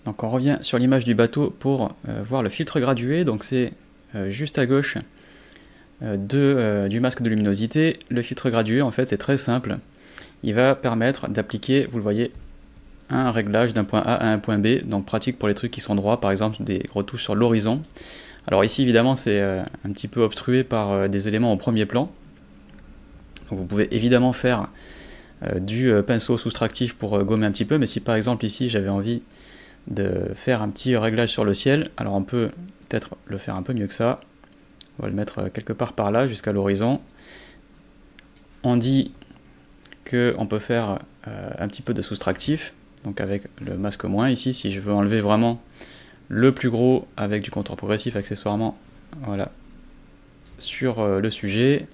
Donc on revient sur l'image du bateau pour voir le filtre gradué. Donc c'est juste à gauche du masque de luminosité. Le filtre gradué, en fait, c'est très simple. Il va permettre d'appliquer, vous le voyez, un réglage d'un point A à un point B, donc pratique pour les trucs qui sont droits, par exemple des retouches sur l'horizon. Alors ici, évidemment, c'est un petit peu obstrué par des éléments au premier plan. Donc vous pouvez évidemment faire du pinceau soustractif pour gommer un petit peu, mais si par exemple ici j'avais envie de faire un petit réglage sur le ciel, alors on peut peut-être le faire un peu mieux que ça. On va le mettre quelque part par là, jusqu'à l'horizon. On dit qu'on peut faire un petit peu de soustractif, donc avec le masque moins ici, si je veux enlever vraiment le plus gros avec du contour progressif accessoirement, voilà, sur le sujet.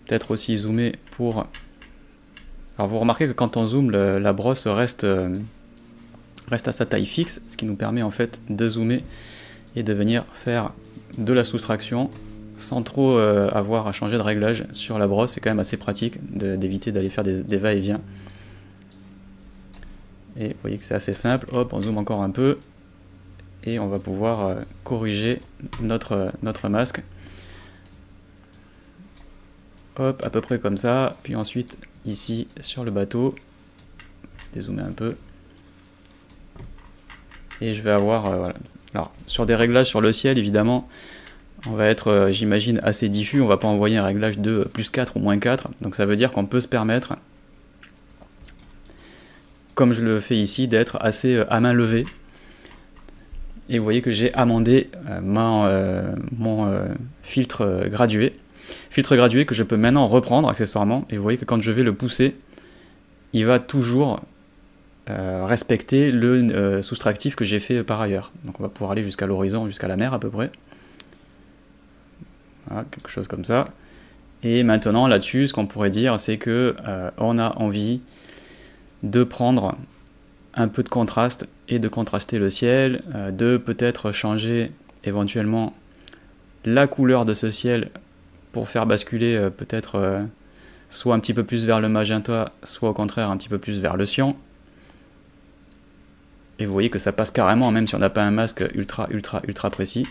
Peut-être aussi zoomer pour... Alors vous remarquez que quand on zoome, la brosse reste à sa taille fixe, ce qui nous permet en fait de zoomer et de venir faire de la soustraction sans trop avoir à changer de réglage sur la brosse. C'est quand même assez pratique d'éviter d'aller faire des va-et-vient. Et vous voyez que c'est assez simple. Hop, on zoome encore un peu et on va pouvoir corriger notre masque. Hop, à peu près comme ça. Puis ensuite, ici, sur le bateau, dézoomer un peu. Et je vais avoir, voilà. Alors, sur des réglages sur le ciel, évidemment, on va être, j'imagine, assez diffus. On va pas envoyer un réglage de plus 4 ou moins 4. Donc ça veut dire qu'on peut se permettre, comme je le fais ici, d'être assez à main levée. Et vous voyez que j'ai amendé mon filtre gradué. Filtre gradué que je peux maintenant reprendre accessoirement. Et vous voyez que quand je vais le pousser, il va toujours respecter le soustractif que j'ai fait par ailleurs. Donc on va pouvoir aller jusqu'à l'horizon, jusqu'à la mer à peu près. Voilà, quelque chose comme ça. Et maintenant là-dessus, ce qu'on pourrait dire, c'est que on a envie de prendre un peu de contraste et de contraster le ciel, de peut-être changer éventuellement la couleur de ce ciel pour faire basculer peut-être soit un petit peu plus vers le magenta, soit au contraire un petit peu plus vers le cyan. Et vous voyez que ça passe carrément, même si on n'a pas un masque ultra précis.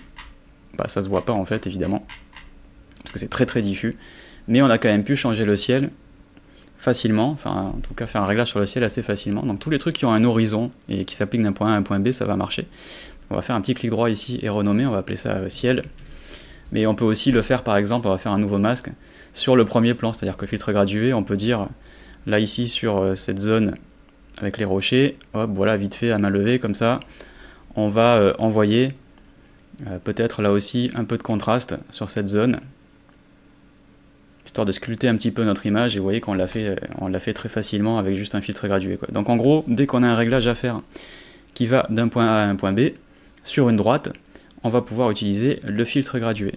Bah, ça se voit pas en fait, évidemment, parce que c'est très diffus. Mais on a quand même pu changer le ciel facilement, enfin en tout cas faire un réglage sur le ciel assez facilement. Donc tous les trucs qui ont un horizon et qui s'appliquent d'un point A à un point B, ça va marcher. On va faire un petit clic droit ici et renommer, on va appeler ça ciel. Mais on peut aussi le faire, par exemple, on va faire un nouveau masque sur le premier plan, c'est-à-dire que filtre gradué, on peut dire, là ici sur cette zone avec les rochers, hop, voilà, vite fait, à main levée, comme ça, on va envoyer peut-être là aussi un peu de contraste sur cette zone, histoire de sculpter un petit peu notre image, et vous voyez qu'on l'a fait très facilement avec juste un filtre gradué, quoi. Donc en gros, dès qu'on a un réglage à faire qui va d'un point A à un point B, sur une droite, on va pouvoir utiliser le filtre gradué.